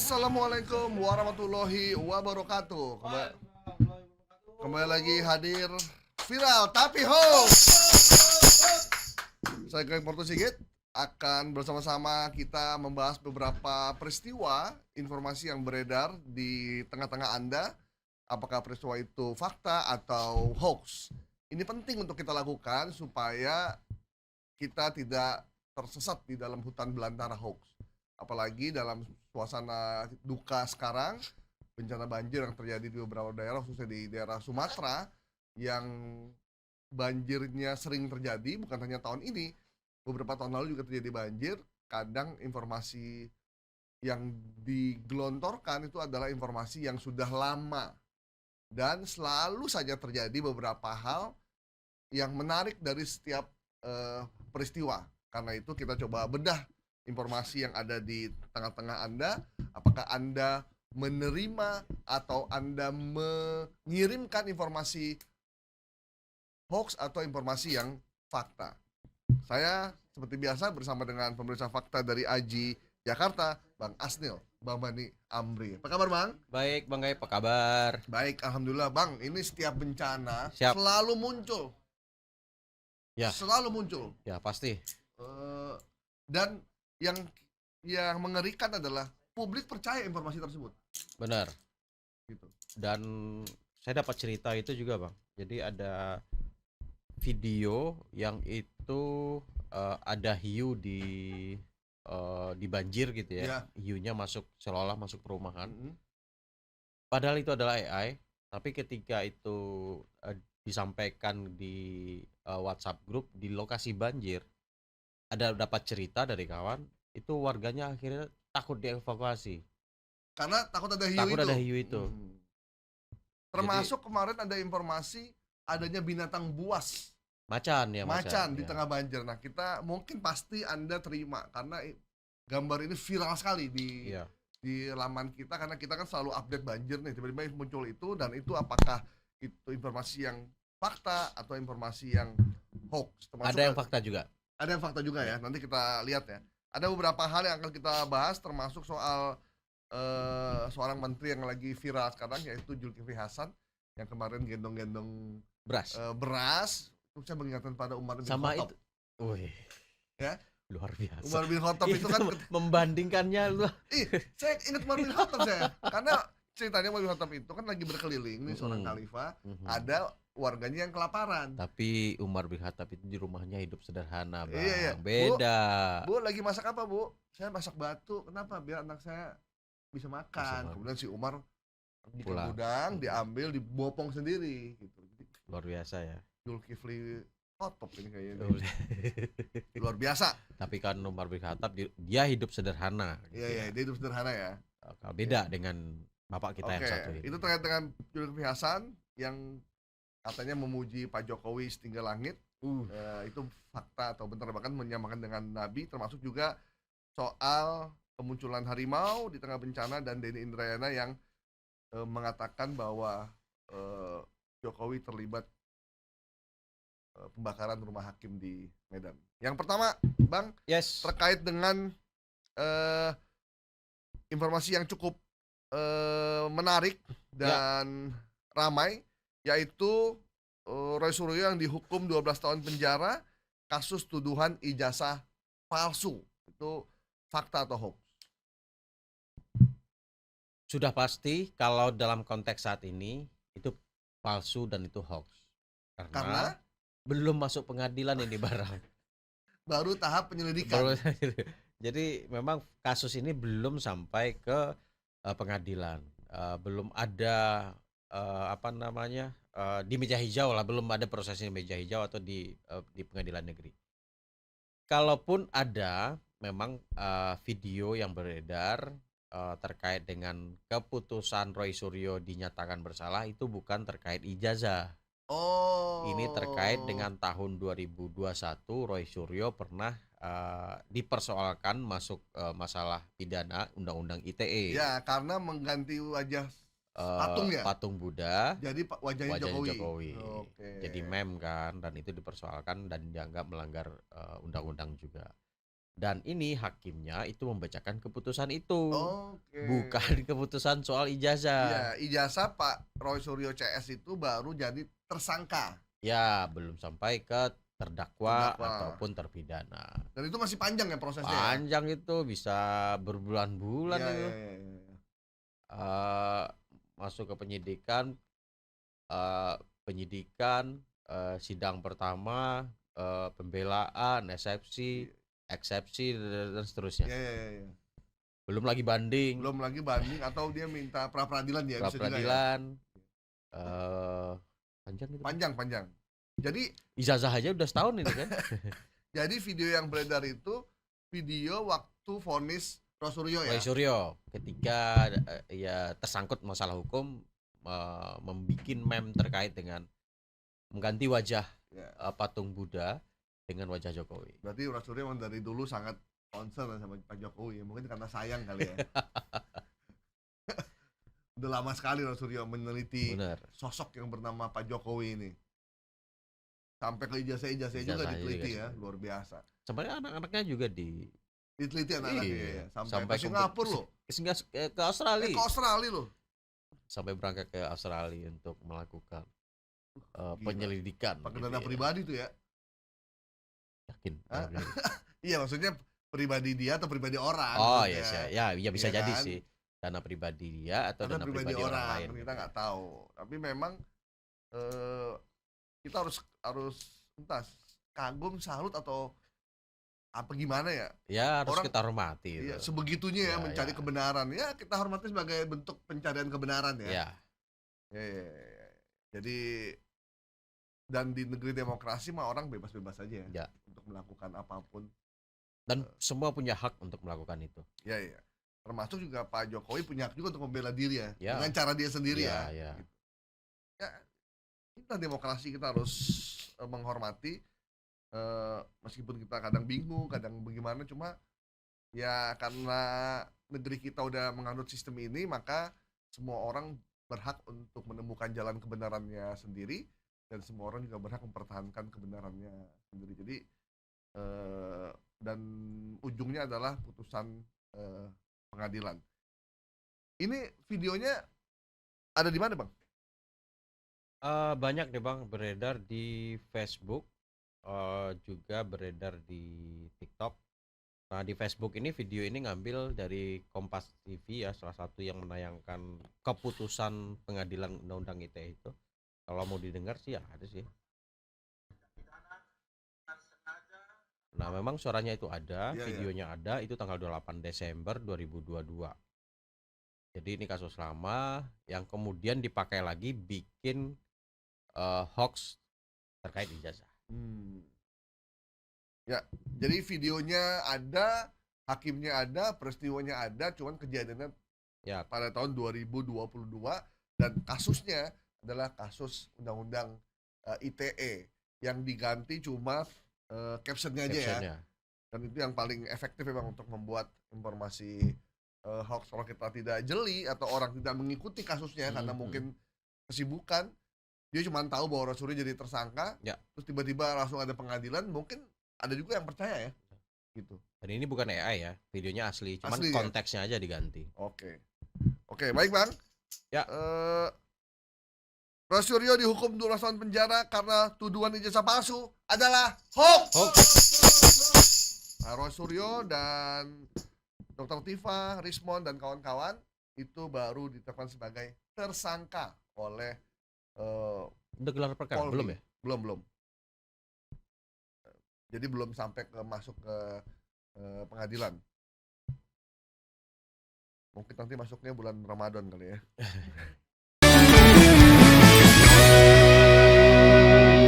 Assalamualaikum warahmatullahi wabarakatuh. Kembali lagi hadir viral tapi hoax. Saya Greg Porto Sigit akan bersama-sama kita membahas beberapa peristiwa informasi yang beredar di tengah-tengah Anda. Apakah peristiwa itu fakta atau hoax? Ini penting untuk kita lakukan supaya kita tidak tersesat di dalam hutan belantara hoax. Apalagi dalam suasana duka sekarang, bencana banjir yang terjadi di beberapa daerah, khususnya di daerah Sumatera, yang banjirnya sering terjadi, bukan hanya tahun ini, beberapa tahun lalu juga terjadi banjir. Kadang informasi yang digelontorkan itu adalah informasi yang sudah lama, dan selalu saja terjadi beberapa hal yang menarik dari setiap peristiwa. Karena itu kita coba bedah informasi yang ada di tengah-tengah Anda. Apakah Anda menerima atau Anda mengirimkan informasi hoax atau informasi yang fakta? Saya seperti biasa bersama dengan pemeriksa fakta dari AJI Jakarta, Bang Asnil Bambani Amri. Apa kabar, Bang? Baik, Bang Gai, apa kabar? Baik, alhamdulillah. Bang, ini setiap bencana Siap. selalu muncul. Ya. Selalu muncul. Ya, pasti. Dan yang mengerikan adalah publik percaya informasi tersebut. Benar. Gitu. Dan saya dapat cerita itu juga, Bang. Jadi ada video yang itu ada hiu di banjir gitu ya. Ya. Hiunya seolah-olah masuk perumahan. Padahal itu adalah AI, tapi ketika itu disampaikan di WhatsApp grup di lokasi banjir, ada dapat cerita dari kawan, itu warganya akhirnya takut dievakuasi. Karena takut ada hiu itu. Termasuk jadi, kemarin ada informasi adanya binatang buas. Macan di tengah banjir. Nah, kita mungkin pasti Anda terima karena gambar ini viral sekali di laman kita, karena kita kan selalu update banjir nih. Tiba-tiba muncul itu, dan itu apakah itu informasi yang fakta atau informasi yang hoax? Ada yang fakta juga. Ada yang fakta juga ya. Nanti kita lihat ya. Ada beberapa hal yang akan kita bahas, termasuk soal seorang menteri yang lagi viral sekarang, yaitu Zulkifli Hasan, yang kemarin gendong-gendong beras. Itu saya mengingatkan pada Umar bin Khattab. Wih. Ya. Luar biasa. Umar bin Khattab itu kan membandingkannya lu. Saya ingat Umar bin Khattab saya. Karena ceritanya Umar bin Khattab itu kan lagi berkeliling nih, seorang khalifah, ada warganya yang kelaparan. Tapi Umar bin Khattab itu di rumahnya hidup sederhana, Bang. Iya. Beda. Bu, lagi masak apa, Bu? Saya masak batu. Kenapa? Biar anak saya bisa makan. Kemudian si Umar di gudang, diambil, dibopong sendiri gitu. Luar biasa ya. Zulkifli Khattab ini kayaknya. Luar biasa. Tapi kan Umar bin Khattab dia hidup sederhana. Iya, dia hidup sederhana ya. Beda dengan bapak kita yang satu ini. Itu terkait dengan Zulkifli Hasan yang katanya memuji Pak Jokowi setinggi langit. Itu fakta atau benar, bahkan menyamakan dengan Nabi. Termasuk juga soal kemunculan harimau di tengah bencana, dan Denny Indrayana yang mengatakan bahwa Jokowi terlibat pembakaran rumah hakim di Medan. Yang pertama, Bang, terkait dengan informasi yang cukup menarik dan ramai, yaitu Roy Suryo yang dihukum 12 tahun penjara kasus tuduhan ijazah palsu. Itu fakta atau hoax? Sudah pasti kalau dalam konteks saat ini itu palsu dan itu hoax. Karena belum masuk pengadilan ini barang. Baru tahap penyelidikan. Jadi memang kasus ini belum sampai ke pengadilan. Belum ada di meja hijau lah, belum ada prosesnya meja hijau atau di pengadilan negeri. Kalaupun ada memang video yang beredar terkait dengan keputusan Roy Suryo dinyatakan bersalah, itu bukan terkait ijazah. Ini terkait dengan tahun 2021 Roy Suryo pernah dipersoalkan masuk masalah pidana Undang-Undang ITE. Ya, karena mengganti wajah patung Buddha. Jadi wajahnya Jokowi. Jadi meme kan, dan itu dipersoalkan dan dianggap melanggar undang-undang juga. Dan ini hakimnya itu membacakan keputusan itu, Oke. bukan keputusan soal ijazah. Iya, ijazah Pak Roy Suryo CS itu baru jadi tersangka. Ya, belum sampai ke terdakwa Terdakwa. ataupun terpidana. Dan itu masih panjang ya prosesnya ya? Panjang itu, bisa berbulan-bulan Iya, itu. iya, iya, iya. Masuk ke penyidikan, sidang pertama, pembelaan, eksepsi, dan seterusnya. Iya, iya, iya, iya. Belum lagi banding, Belum lagi banding atau dia minta pra peradilan ya, pra bisa juga ya. peradilan, panjang itu. Panjang, panjang. Jadi Ijazah aja udah setahun itu kan. jadi video yang beredar itu video waktu vonis Roy Suryo ya. Roy Suryo ketika ya tersangkut masalah hukum, membuat meme terkait dengan mengganti wajah Ya. patung Buddha dengan wajah Jokowi. Berarti Roy Suryo memang dari dulu sangat concern sama Pak Jokowi, mungkin karena sayang kali ya. Udah lama sekali Roy Suryo meneliti Bener. sosok yang bernama Pak Jokowi ini. Sampai ke ijazah-ijazah juga Ijazahnya diteliti juga ya, sih. luar biasa. Sebenarnya anak-anaknya juga Diteliti anak-anaknya Iya, ya. Sampai sampai ke Singapura loh. ke Australia. Ke Australia loh. Sampai berangkat ke Australia untuk melakukan Gila. penyelidikan. Pakai gitu dana ya. pribadi tuh ya. Yakin? Hah? Ya, Iya, maksudnya pribadi dia atau pribadi orang. oh maksudnya. iya, ya bisa Iya jadi kan? sih. Dana pribadi dia atau Dana dana pribadi orang lain. kita gitu. nggak tahu. Tapi memang kita harus entah kagum, salut atau apa gimana ya? Ya harus Orang- kita hormati. Iya, Itu. sebegitunya ya, Ya, mencari ya. kebenaran. Ya, kita hormati sebagai bentuk pencarian kebenaran ya. Ya, Ya, ya, ya, ya. Jadi dan di negeri demokrasi mah orang bebas-bebas aja Ya. untuk melakukan apapun. dan semua punya hak untuk melakukan itu. Ya, ya. Termasuk juga Pak Jokowi punya hak juga untuk membela diri ya, Ya. dengan cara dia sendiri Ya, ya. ya. Gitu. Ya, kita demokrasi kita harus menghormati, meskipun kita kadang bingung, kadang bagaimana, cuma ya karena negeri kita udah menganut sistem ini, maka semua orang berhak untuk menemukan jalan kebenarannya sendiri, dan semua orang juga berhak mempertahankan kebenarannya sendiri. Jadi dan ujungnya adalah putusan pengadilan. Ini videonya ada di mana, Bang? Banyak deh Bang, beredar di Facebook, juga beredar di TikTok. Nah di Facebook ini video ini ngambil dari Kompas TV ya, salah satu yang menayangkan keputusan pengadilan undang-undang ITE itu. Kalau mau didengar sih ya ada sih. Nah memang suaranya itu ada, Iya, iya. videonya ada, itu tanggal 28 Desember 2022. Jadi ini kasus lama yang kemudian dipakai lagi bikin hoax terkait ijazah. Ya, jadi videonya ada, hakimnya ada, peristiwanya ada, cuman kejadiannya Ya, pada tahun 2022 dan kasusnya adalah kasus undang-undang ITE yang diganti cuma captionnya aja ya. captionnya. Dan itu yang paling efektif memang untuk membuat informasi hoax. Kalau kita tidak jeli atau orang tidak mengikuti kasusnya karena mungkin kesibukan, dia cuma tahu bahwa Roy Suryo jadi tersangka, Ya. terus tiba-tiba langsung ada pengadilan, mungkin ada juga yang percaya ya, gitu. Dan ini bukan AI ya, videonya asli, cuman Asli ya? konteksnya aja diganti. Oke, baik Bang. Ya. Roy Suryo dihukum 12 tahun penjara karena tuduhan ijazah palsu adalah hoax. Nah, Roy Suryo dan Dr. Tifa, Rismon dan kawan-kawan itu baru ditetapkan sebagai tersangka oleh Udah gelar perkara Polri. belum ya? Belum. Jadi belum sampai masuk ke pengadilan. Mungkin nanti masuknya bulan Ramadan kali ya.